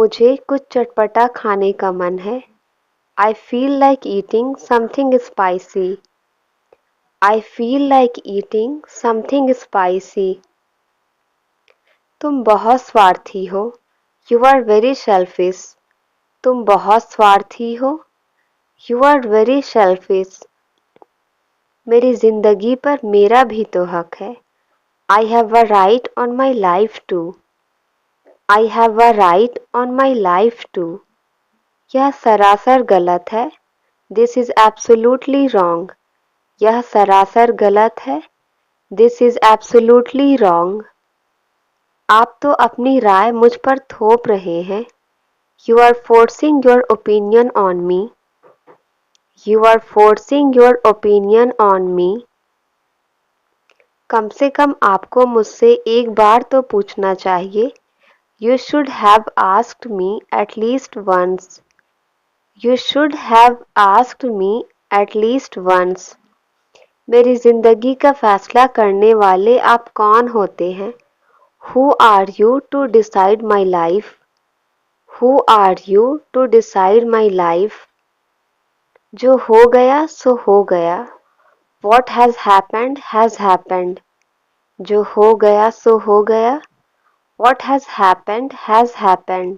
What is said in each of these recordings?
मुझे कुछ चटपटा खाने का मन है। I feel like eating something spicy. I feel like eating something spicy. तुम बहुत स्वार्थी हो। You are very selfish. तुम बहुत स्वार्थी हो। You are very selfish. मेरी जिंदगी पर मेरा भी तो हक है। I have a right on my life too. I have a right on my life too. यह सरासर गलत है। This is absolutely wrong. यह सरासर गलत है। This is absolutely wrong. आप तो अपनी राय मुझ पर थोप रहे हैं। You are forcing your opinion on me. You are forcing your opinion on me. कम से कम आपको मुझसे एक बार तो पूछना चाहिए। You should have asked me at least once. You should have asked me at least once. मेरी जिंदगी का फैसला करने वाले आप कौन होते हैं? Who are you to decide my life? Who are you to decide my life? जो हो गया सो हो गया. What has happened has happened. जो हो गया सो हो गया. What has happened has happened.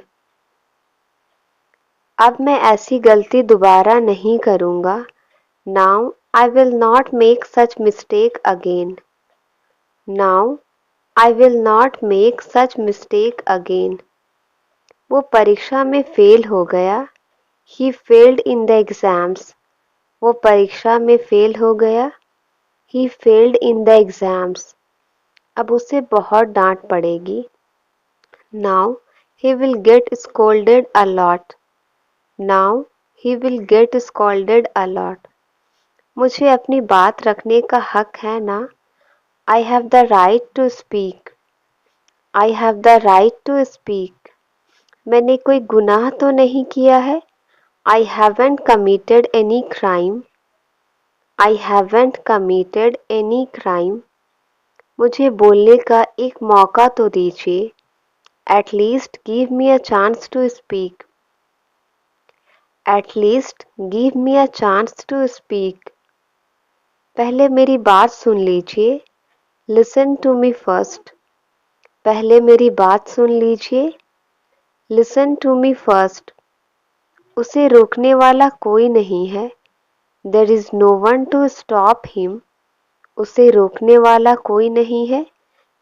अब मैं ऐसी गलती दोबारा नहीं करूँगा. Now I will not make such mistake again. Now I will not make such mistake again. वो परीक्षा में फेल हो गया. He failed in the exams. वो परीक्षा में फेल हो गया. He failed in the exams. अब उसे बहुत डांट पड़ेगी. Now he will get scolded a lot. Now he will get scolded a lot. मुझे अपनी बात रखने का हक है ना. I have the right to speak. I have the right to speak. मैंने कोई गुनाह तो नहीं किया है. I haven't committed any crime. I haven't committed any crime. मुझे बोलने का एक मौका तो दीजिए. At least give me a chance to speak. At least give me a chance to speak. पहले मेरी बात सुन लीजिए. Listen to me first. पहले मेरी बात सुन लीजिए. Listen to me first. उसे रोकने वाला कोई नहीं है. There is no one to stop him. उसे रोकने वाला कोई नहीं है.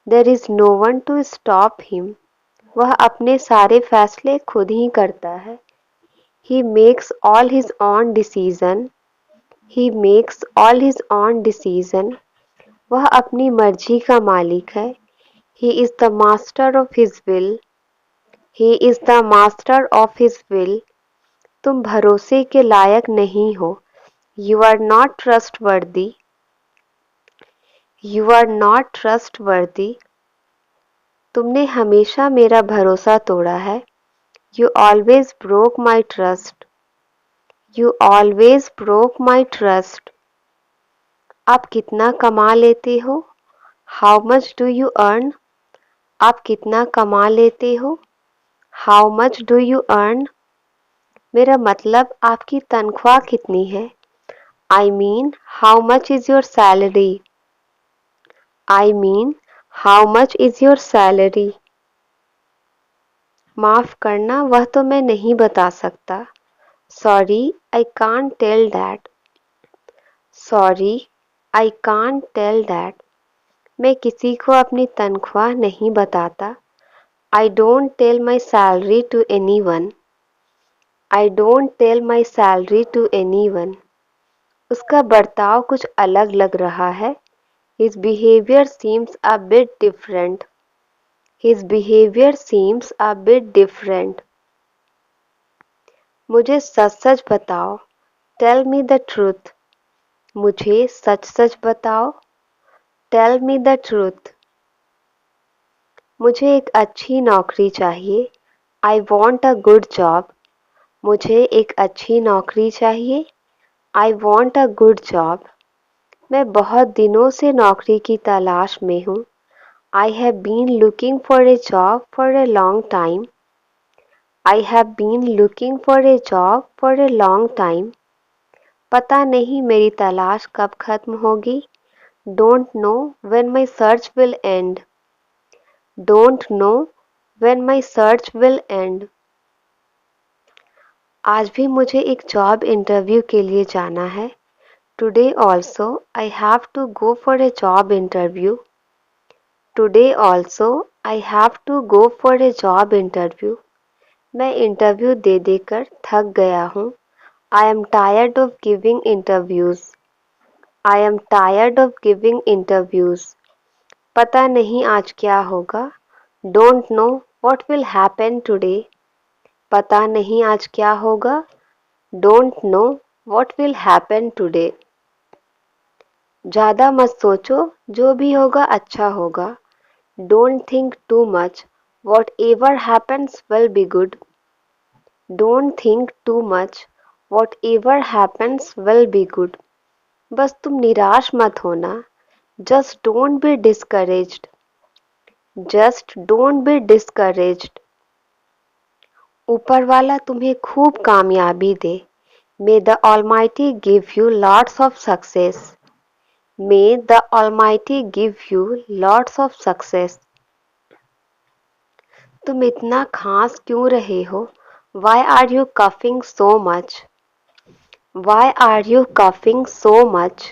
There is no one to stop him. वह अपने सारे फैसले खुद ही करता है. He makes all his own decision. He makes all his own decision. वह अपनी मर्जी का मालिक है. He is the master of his will. He is the master of his will. तुम भरोसे के लायक नहीं हो. You are not trustworthy. You are not trustworthy. तुमने हमेशा मेरा भरोसा तोड़ा है. You always broke my trust. You always broke my trust. आप कितना कमा लेते हो? How much do you earn? आप कितना कमा लेते हो? How much do you earn? मेरा मतलब आपकी तनख्वाह कितनी है? I mean, how much is your salary? I mean, how much is your salary? माफ़ करना वह तो मैं नहीं बता सकता. Sorry, I can't tell that. Sorry, I can't tell that. मैं किसी को अपनी तनख्वाह नहीं बताता. I don't tell my salary to anyone. I don't tell my salary to anyone. उसका बर्ताव कुछ अलग लग रहा है. His behavior seems a bit different. His behavior seems a bit different. मुझे सच-सच बताओ. Tell me the truth. मुझे सच-सच बताओ. Tell me the truth. मुझे एक अच्छी नौकरी चाहिए. I want a good job. मुझे एक अच्छी नौकरी चाहिए. I want a good job. मैं बहुत दिनों से नौकरी की तलाश में हूँ. I have been looking for a job for a long time. I have been looking for a job for a long time. पता नहीं मेरी तलाश कब खत्म होगी. Don't know when my search will end. Don't know when my search will end. आज भी मुझे एक जॉब इंटरव्यू के लिए जाना है. Today also I have to go for a job interview. Today also I have to go for a job interview. मैं interview दे देकर थक गया हूँ. I am tired of giving interviews. I am tired of giving interviews. पता नहीं आज क्या होगा. Don't know what will happen today. पता नहीं आज क्या होगा. Don't know what will happen today. ज़्यादा मत सोचो, जो भी होगा अच्छा होगा. Don't think too much. Whatever happens will be good. Don't think too much. Whatever happens will be good. बस तुम निराश मत होना. Just don't be discouraged. Just don't be discouraged. ऊपर वाला तुम्हें खूब कामयाबी दे. May the Almighty give you lots of success. May the Almighty give you lots of success. तुम इतना खांस क्यों रहे हो? Why are you coughing so much? Why are you coughing so much?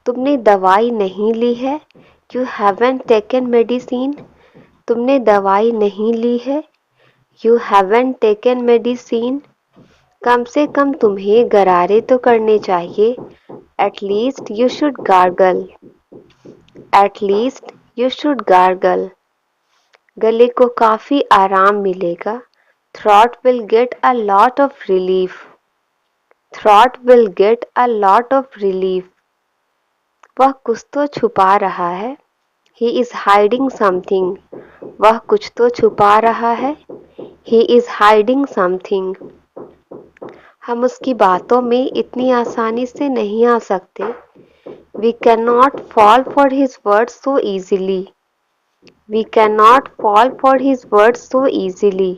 तुमने दवाई नहीं ली है. You haven't taken medicine. तुमने दवाई नहीं ली है. You haven't taken medicine. कम से कम तुम्हें गरारे तो करने चाहिए. At least you should gargle. At least you should gargle. गले को काफी आराम मिलेगा. Throat will get a lot of relief. Throat will get a lot of relief. वह कुछ तो छुपा रहा है. He is hiding something. वह कुछ तो छुपा रहा है. He is hiding something. हम उसकी बातों में इतनी आसानी से नहीं आ सकते. We cannot fall for his words so easily. We cannot fall for his words so easily.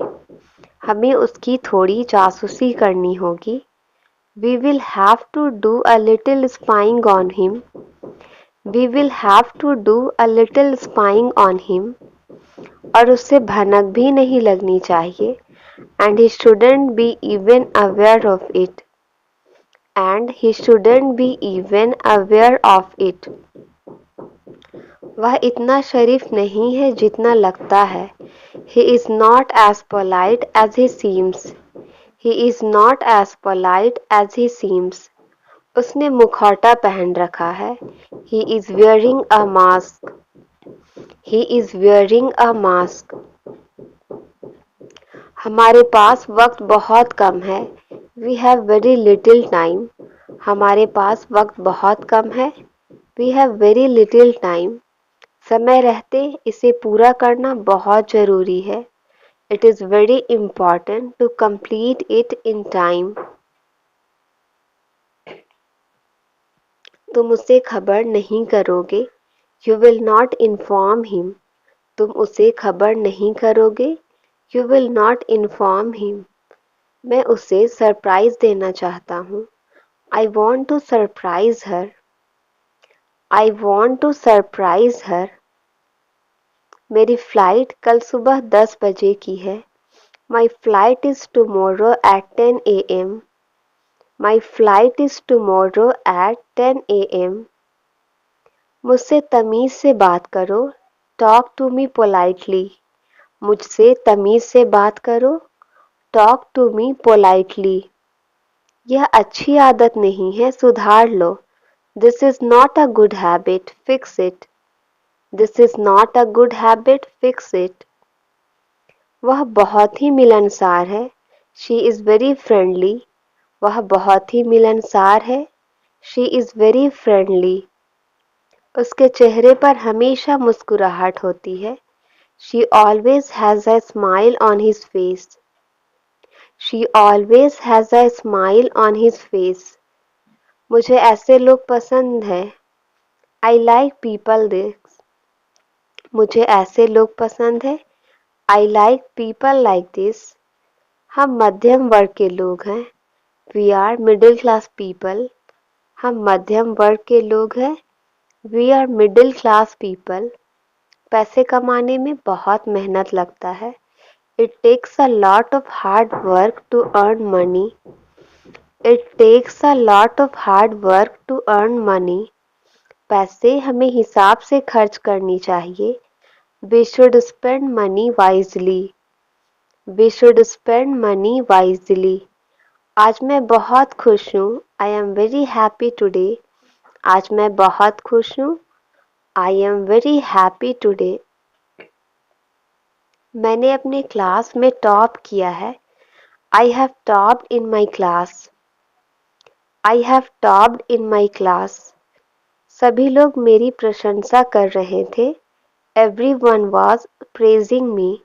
हमें उसकी थोड़ी जासूसी करनी होगी. We will have to do a little spying on him. We will have to do a little spying on him. और उससे भनक भी नहीं लगनी चाहिए. And he shouldn't be even aware of it. And he shouldn't be even aware of it. वह इतना शरीफ नहीं है जितना लगता है. He is not as polite as he seems. He is not as polite as he seems. उसने मुखौटा पहन रखा है. He is wearing a mask. He is wearing a mask. हमारे पास वक्त बहुत कम है. We have very little time. हमारे पास वक्त बहुत कम है. We have very little time. समय रहते इसे पूरा करना बहुत ज़रूरी है. It is very important to complete it in time. तुम उसे खबर नहीं करोगे. You will not inform him. तुम उसे खबर नहीं करोगे. You will not inform him. मैं उसे सरप्राइज देना चाहता हूँ. I want to surprise her. I want to surprise her. मेरी फ्लाइट कल सुबह 10 बजे की है. My flight is tomorrow at 10 a.m. My flight is tomorrow at 10 a.m. मुझसे तमीज़ से बात करो. Talk to me politely. मुझसे तमीज़ से बात करो. Talk to me politely. यह अच्छी आदत नहीं है, सुधार लो. This is not a good habit, fix it. This is not a good habit, fix it. वह बहुत ही मिलनसार है. She is very friendly. वह बहुत ही मिलनसार है. She is very friendly. उसके चेहरे पर हमेशा मुस्कुराहट होती है. She always has a smile on his face. She always has a smile on his face. मुझे ऐसे लोग पसंद हैं. I like people this. मुझे ऐसे लोग पसंद हैं. I like people like this. हम मध्यम वर्ग के लोग हैं। We are middle class people. हम मध्यम वर्ग के लोग हैं। We are middle class people. पैसे कमाने में बहुत मेहनत लगता है। It takes a lot of hard work to earn money. It takes a lot of hard work to earn money. पैसे हमें हिसाब से खर्च करनी चाहिए। We should spend money wisely. We should spend money wisely. आज मैं बहुत खुश हूँ। I am very happy today. आज मैं बहुत खुश हूँ। I am very happy today. मैंने अपने क्लास में टॉप किया है। I have topped in my class. I have topped in my class. सभी लोग मेरी प्रशंसा कर रहे थे। Everyone was praising me.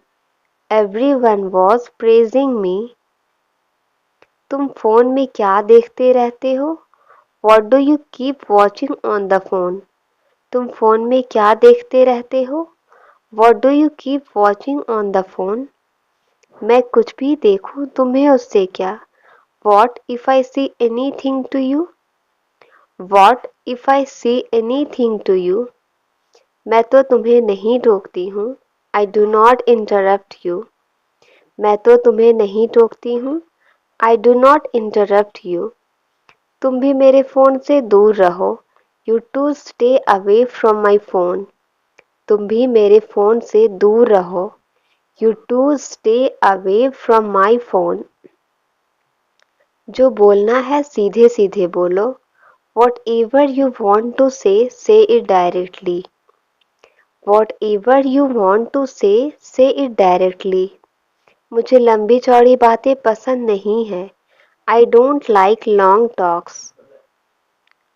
Everyone was praising me. तुम फोन में क्या देखते रहते हो? What do you keep watching on the phone? तुम फोन में क्या देखते रहते हो? What do you keep watching on the phone? मैं कुछ भी देखूं तुम्हें उससे क्या? What if I see anything to you? What if I see anything to you? मैं तो तुम्हें नहीं टोकती हूँ। I do not interrupt you. मैं तो तुम्हें नहीं टोकती हूँ। I do not interrupt you. तुम भी मेरे फ़ोन से दूर रहो। You to stay away from my phone. तुम भी मेरे फ़ोन से दूर रहो। You to stay away from my phone. जो बोलना है सीधे सीधे बोलो। Whatever you want to say it directly. Whatever you want to say it directly. मुझे लंबी चौड़ी बातें पसंद नहीं है। I don't like long talks.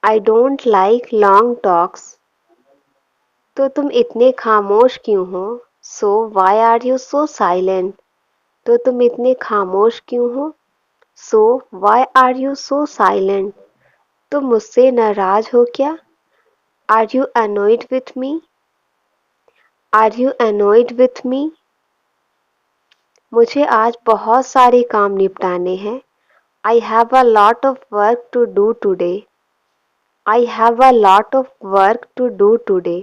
I don't like long talks. तो तुम इतने खामोश क्यों हो? So why are you so silent? तो तुम इतने खामोश क्यों हो? So why are you so silent? तुम मुझसे नाराज हो क्या? Are you annoyed with me? Are you annoyed with me? मुझे आज बहुत सारे काम निपटाने हैं। I have a lot of work to do today. I have a lot of work to do today.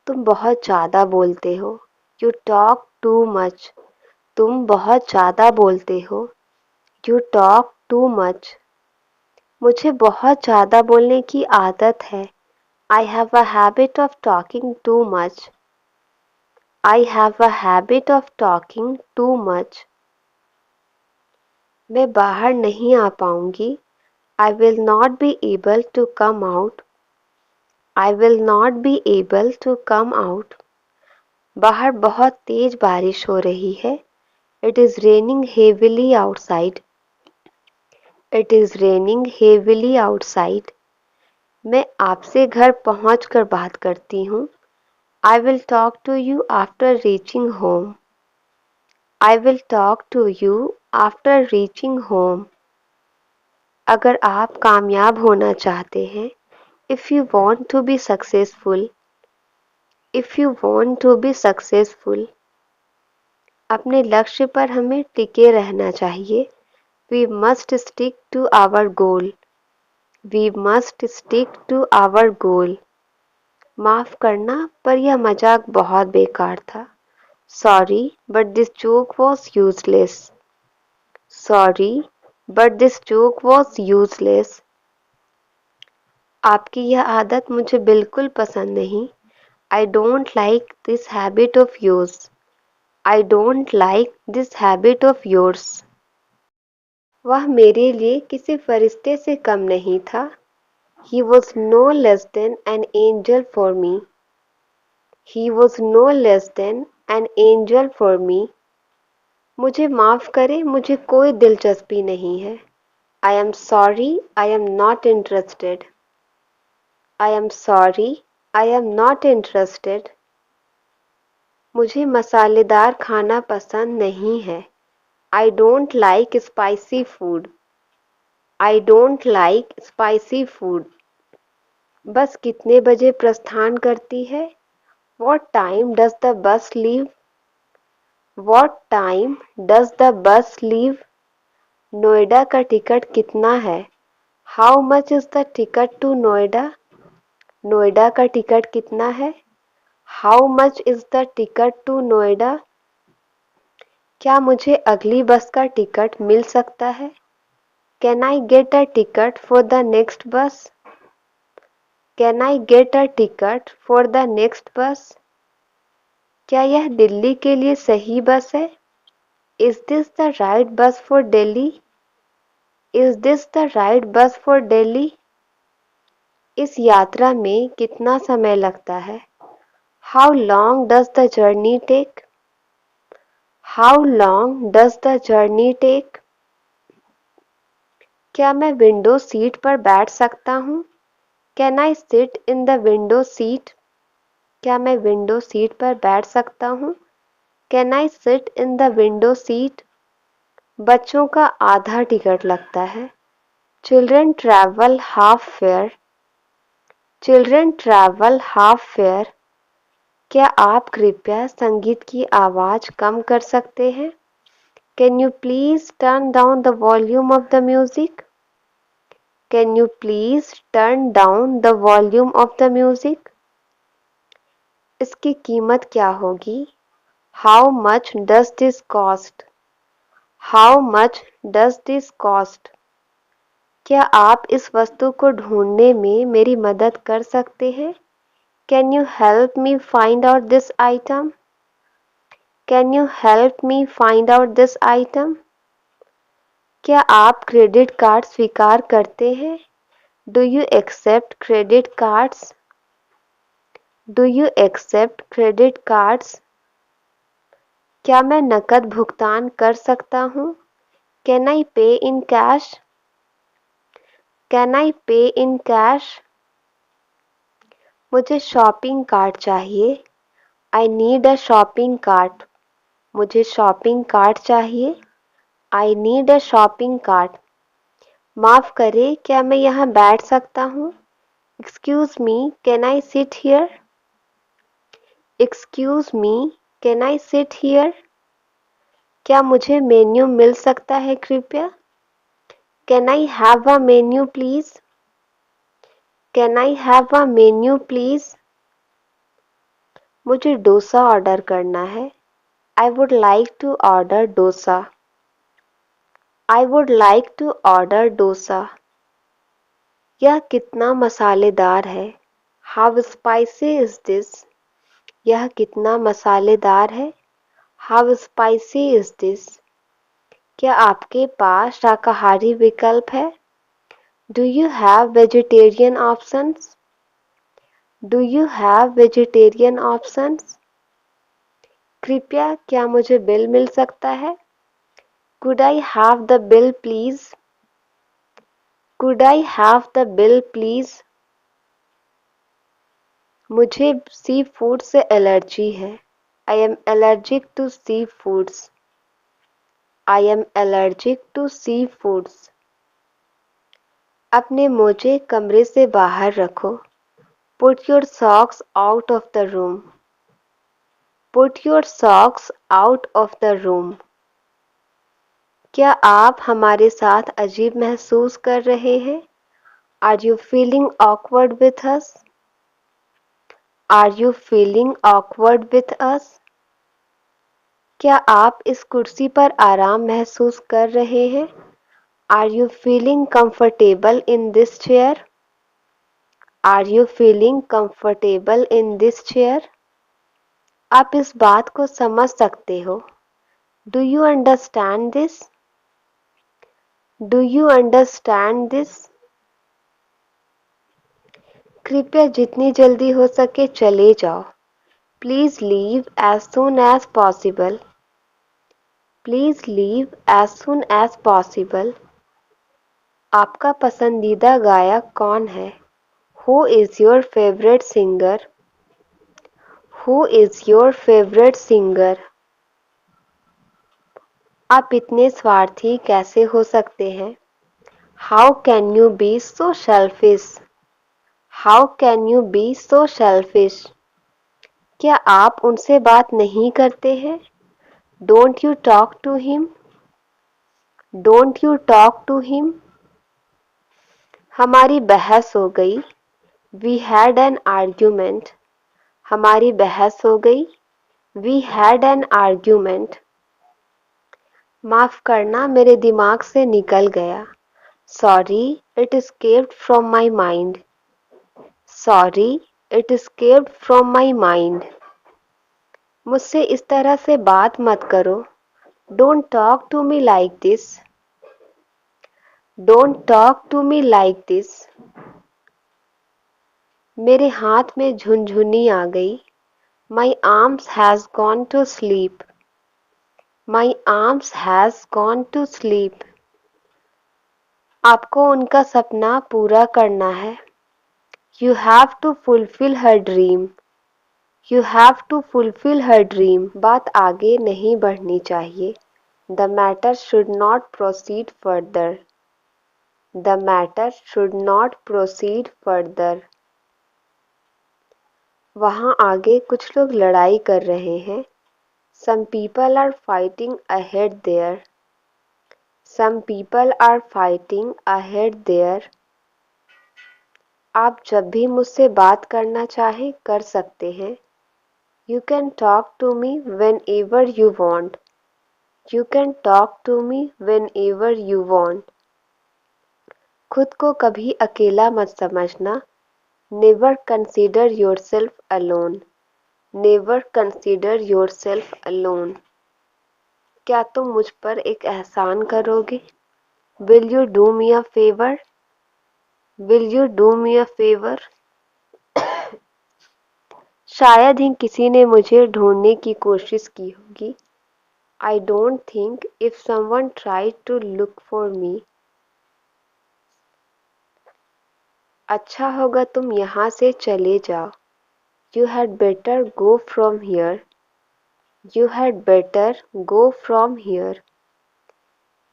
तुम बहुत ज़्यादा बोलते हो। You talk too much. तुम बहुत ज़्यादा बोलते हो। You talk too much. मुझे बहुत ज़्यादा बोलने की आदत है। I have a habit of talking too much. I have a habit of talking too much. मैं बाहर नहीं आ पाऊंगी। I will not be able to come out. I will not be able to come out. बाहर बहुत तेज बारिश हो रही है। It is raining heavily outside. It is raining heavily outside. मैं आपसे घर पहुंच कर बात करती हूँ। I will talk to you after reaching home. I will talk to you after reaching home. अगर आप कामयाब होना चाहते हैं, if you want to be successful, if you want to be successful, अपने लक्ष्य पर हमें टिके रहना चाहिए। We must stick to our goal. We must stick to our goal. माफ़ करना पर यह मजाक बहुत बेकार था। Sorry but this joke was useless. Sorry but this joke was useless. आपकी यह आदत मुझे बिल्कुल पसंद नहीं। आई don't like this habit of yours. I don't like this habit of yours. वह मेरे लिए किसी फरिश्ते से कम नहीं था। He was no less than an angel for me. He was no less than an angel for me. मुझे माफ़ करें, मुझे कोई दिलचस्पी नहीं है। I am sorry, I am not interested. I am sorry, I am not interested. मुझे मसालेदार खाना पसंद नहीं है। I don't like spicy food. I don't like spicy food. बस कितने बजे प्रस्थान करती है? What time does the bus leave? What time does the bus leave? Noida का टिकट कितना है? How much is the ticket to Noida? Noida का टिकट कितना है? How much is the ticket to Noida? क्या मुझे अगली बस का टिकट मिल सकता है? Can I get a ticket for the next bus? Can I get a ticket for the next bus? क्या यह दिल्ली के लिए सही बस है? Is this the right bus for Delhi? Is this the right bus for Delhi? इस यात्रा में कितना समय लगता है? How long does the journey take? How long does the journey take? क्या मैं विंडो सीट पर बैठ सकता हूँ? Can I sit in the window seat? क्या मैं विंडो सीट पर बैठ सकता हूँ? Can I sit in the window seat? बच्चों का आधा टिकट लगता है. Children travel half fare. Children travel half fare. क्या आप कृपया संगीत की आवाज़ कम कर सकते हैं? Can you please turn down the volume of the music? Can you please turn down the volume of the music? इसकी कीमत क्या होगी? How much does this cost? How much does this cost? क्या आप इस वस्तु को ढूंढने में मेरी मदद कर सकते हैं? Can you help me find out this item? Can you help me find out this item? क्या आप क्रेडिट कार्ड स्वीकार करते हैं? Do you accept credit cards? Do you accept credit cards? क्या मैं नकद भुगतान कर सकता हूँ? Can I pay in cash? Can I pay in cash? मुझे शॉपिंग कार्ट चाहिए. I need a shopping cart. मुझे शॉपिंग कार्ट चाहिए. I need a shopping cart. माफ़ करें, क्या मैं यहाँ बैठ सकता हूँ? Excuse me, can I sit here? Excuse me, can I sit here? क्या मुझे मेन्यू मिल सकता है कृपया? Can I have a menu please? Can I have a menu please? मुझे डोसा ऑर्डर करना है. I would like to order dosa. I would like to order dosa. यह कितना मसालेदार है? How spicy is this? यह कितना मसालेदार है? How spicy is this? क्या आपके पास शाकाहारी विकल्प है? Do you have vegetarian options? Do you have vegetarian options? कृपया क्या मुझे बिल मिल सकता है? Could I have the bill please? Could I have the bill please? मुझे सी फूड से एलर्जी है. I am allergic to seafoods. I am allergic to seafoods. अपने मोजे कमरे से बाहर रखो. Put your socks out of the room. Put your socks out of the room. क्या आप हमारे साथ अजीब महसूस कर रहे हैं? Are you feeling awkward with us? Are you feeling awkward with us? क्या आप इस कुर्सी पर आराम महसूस कर रहे हैं? Are you feeling comfortable in this chair? Are you feeling comfortable in this chair? आप इस बात को समझ सकते हो. Do you understand this? Do you understand this? कृपया जितनी जल्दी हो सके चले जाओ. Please leave as soon as possible. Please leave as soon as possible. आपका पसंदीदा गायक कौन है? Who is your favorite singer? Who is your favorite singer? आप इतने स्वार्थी कैसे हो सकते हैं? How can you be so selfish? How can you be so selfish? क्या आप उनसे बात नहीं करते हैं? Don't you talk to him? Don't you talk to him? हमारी बहस हो गई. We had an argument. हमारी बहस हो गई. We had an argument. माफ करना मेरे दिमाग से निकल गया. Sorry, it escaped from my mind. Sorry, it escaped from my mind. मुझसे इस तरह से बात मत करो. Don't talk to me like this. Don't talk to me like this. मेरे हाथ में झुनझुनी आ गई. My arms has gone to sleep. My arms has gone to sleep. आपको उनका सपना पूरा करना है. You have to fulfill her dream. You have to fulfill her dream. बात आगे नहीं बढ़नी चाहिए. The matter should not proceed further. The matter should not proceed further. वहाँ आगे कुछ लोग लड़ाई कर रहे हैं. Some people are fighting ahead there. Some people are fighting ahead there. आप जब भी मुझसे बात करना चाहें कर सकते हैं. You can talk to me whenever you want. You can talk to me whenever you want. खुद को कभी अकेला मत समझना. Never consider yourself alone. Never consider yourself alone. क्या तुम मुझ पर एक एहसान करोगे? Will you do me a favor? Will you do me a favor? शायद ही किसी ने मुझे ढूंढने की कोशिश की होगी. I don't think if someone tried to look for me. अच्छा होगा तुम यहाँ से चले जाओ. You had better go from here. You had better go from here.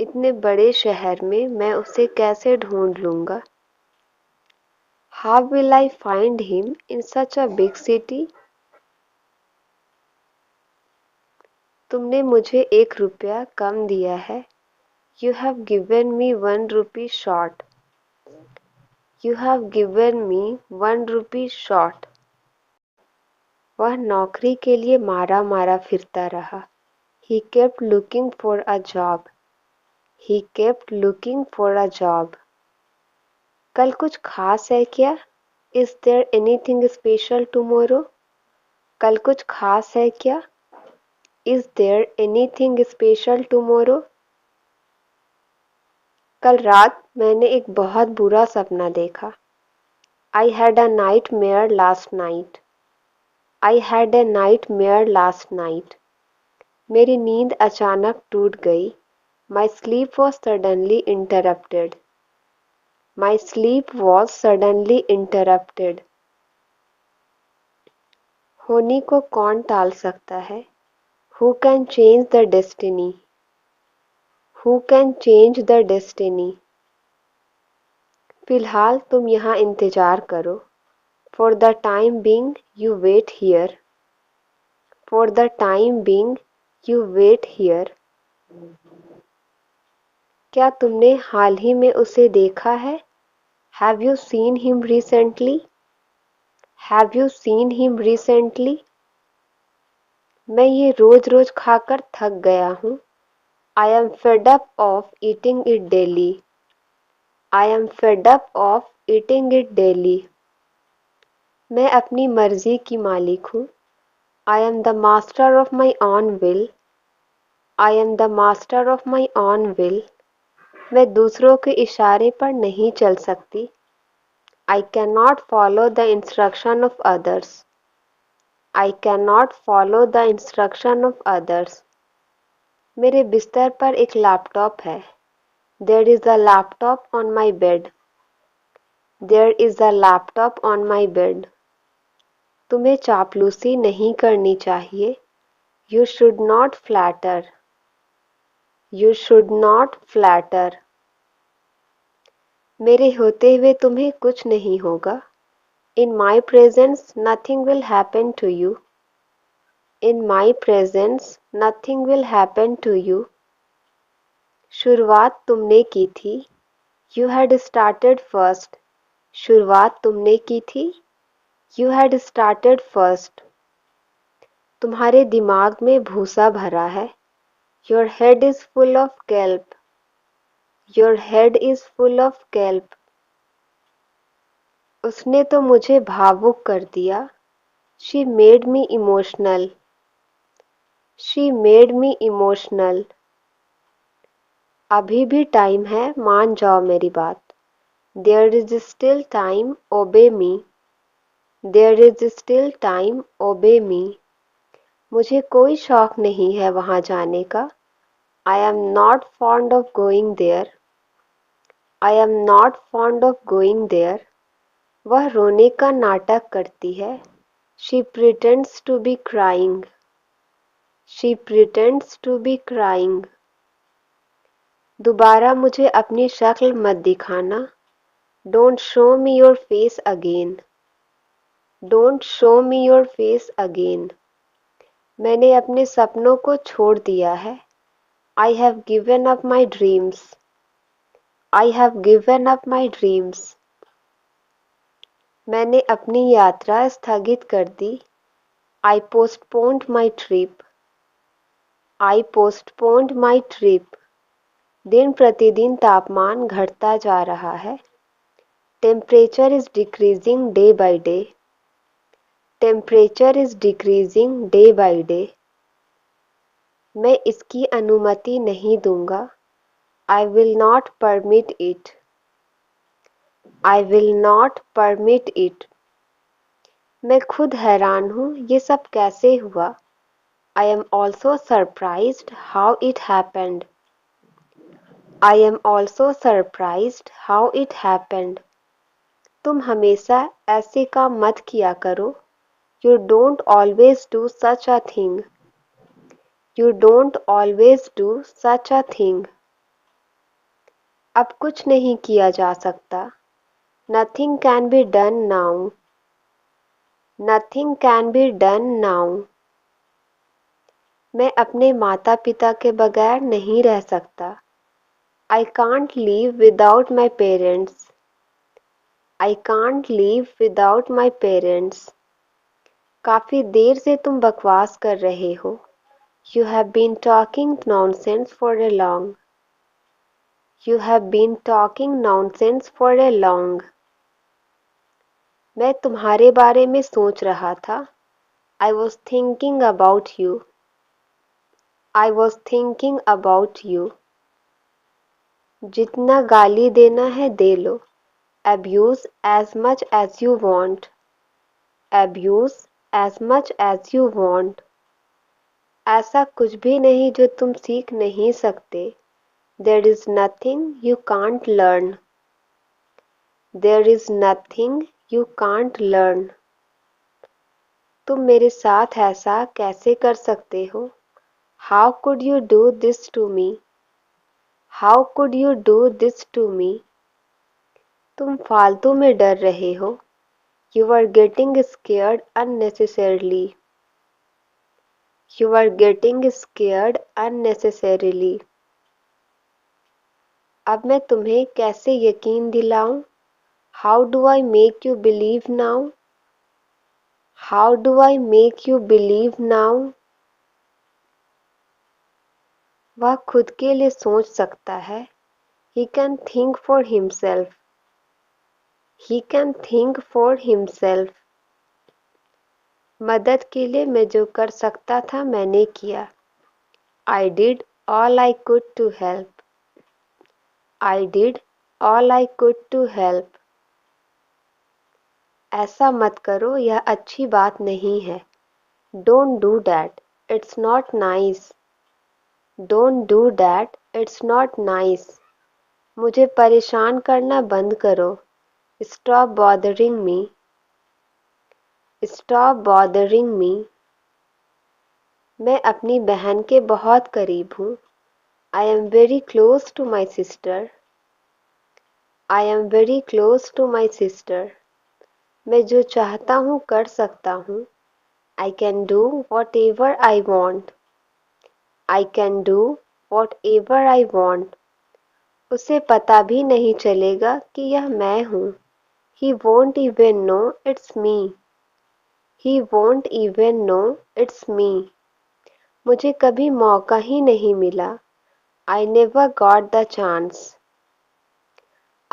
इतने बड़े शहर में मैं उसे कैसे ढूंढ लूँगा? How will I find him in such a big city? तुमने मुझे 1 रुपया कम दिया है. You have given me 1 rupee short. You have given me 1 rupee short. वह नौकरी के लिए मारा मारा फिरता रहा. He kept looking for a job. He kept looking for a job. कल कुछ खास है क्या? Is there anything special tomorrow? कल कुछ खास है क्या? Is there anything special tomorrow? कल रात मैंने एक बहुत बुरा सपना देखा. I had a nightmare last night. I had a nightmare last night. मेरी नींद अचानक टूट गई. My sleep was suddenly interrupted. My sleep was suddenly interrupted. होनी को कौन टाल सकता है? Who can change the destiny? Who can change the destiny? फिलहाल तुम यहाँ इंतजार करो. For the time being, you wait here. For the time being, you wait here. क्या तुमने हाल ही में उसे देखा है? Have you seen him recently? Have you seen him recently? मैं ये रोज रोज खाकर थक गया हूँ. I am fed up of eating it daily. I am fed up of eating it daily. मैं अपनी मर्जी की मालिक हूँ. I am the master of my own will. I am the master of my own will. मैं दूसरों के इशारे पर नहीं चल सकती. I cannot follow the instruction of others. I cannot follow the instruction of others. मेरे बिस्तर पर एक लैपटॉप है. There is a laptop on my bed. There is a laptop on my bed. तुम्हें चापलूसी नहीं करनी चाहिए. You should not flatter. You should not flatter. मेरे होते हुए तुम्हें कुछ नहीं होगा. In my presence nothing will happen to you. In my presence nothing will happen to you. शुरुआत तुमने की थी. You had started first. शुरुआत तुमने की थी. You had started first. तुम्हारे दिमाग में भूसा भरा है. Your head is full of kelp. Your head is full of kelp. उसने तो मुझे भावुक कर दिया. She made me emotional. She made me emotional. अभी भी टाइम है, मान जाओ मेरी बात. There is still time, obey me. There is still time, obey me. मुझे कोई शौक नहीं है वहाँ जाने का. I am not fond of going there. I am not fond of going there. वह रोने का नाटक करती है. She pretends to be crying. She pretends to be crying. दोबारा मुझे अपनी शक्ल मत दिखाना. Don't show me your face again. Don't show me your face again. मैंने अपने सपनों को छोड़ दिया है. I have given up my dreams. I have given up my dreams. मैंने अपनी यात्रा स्थगित कर दी. I postponed my trip. I postponed my trip. दिन प्रतिदिन तापमान घटता जा रहा है. Temperature is decreasing day by day. Temperature is decreasing day by day. मैं इसकी अनुमति नहीं दूंगा. I will not permit it. I will not permit it. मैं खुद हैरान हूँ ये सब कैसे हुआ. I am also surprised how it happened. I am also surprised how it happened. तुम हमेशा ऐसे काम मत किया करो. You don't always do such a thing. You don't always do such a thing. अब कुछ नहीं किया जा सकता. Nothing can be done now. Nothing can be done now. मैं अपने माता पिता के बगैर नहीं रह सकता. I can't live without my parents. I can't live without my parents. काफी देर से तुम बकवास कर रहे हो. You have been talking nonsense for a long. You have been talking nonsense for a long. मैं तुम्हारे बारे में सोच रहा था. I was thinking about you. I was thinking about you. जितना गाली देना है दे लो. Abuse as much as you want. Abuse as much as you want. ऐसा कुछ भी नहीं जो तुम सीख नहीं सकते. There is nothing you can't learn. There is nothing you can't learn. तुम मेरे साथ ऐसा कैसे कर सकते हो. How could you do this to me? How could you do this to me? तुम फालतू में डर रहे हो. You are getting scared unnecessarily. You are getting scared unnecessarily. अब मैं तुम्हें कैसे यकीन दिलाऊं. How do I make you believe now? How do I make you believe now? वह खुद के लिए सोच सकता है. He can think for himself. He can think for himself. मदद के लिए मैं जो कर सकता था मैंने किया. I did all I could to help. I did all I could to help. ऐसा मत करो यह अच्छी बात नहीं है. Don't do that. It's not nice. Don't do that. It's not nice. मुझे परेशान करना बंद करो. Stop bothering me. Stop bothering me. मैं अपनी बहन के बहुत करीब हूँ. I am very close to my sister. I am very close to my sister. मैं जो चाहता हूँ कर सकता हूँ. I can do whatever I want. I can do whatever I want. उसे पता भी नहीं चलेगा कि यह मैं हूँ. He won't even know it's me. He won't even know it's me. मुझे कभी मौका ही नहीं मिला. I never got the chance.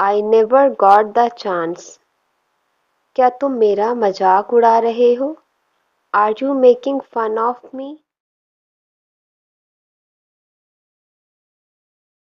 I never got the chance. क्या तुम मेरा मजाक उड़ा रहे हो? Are you making fun of me?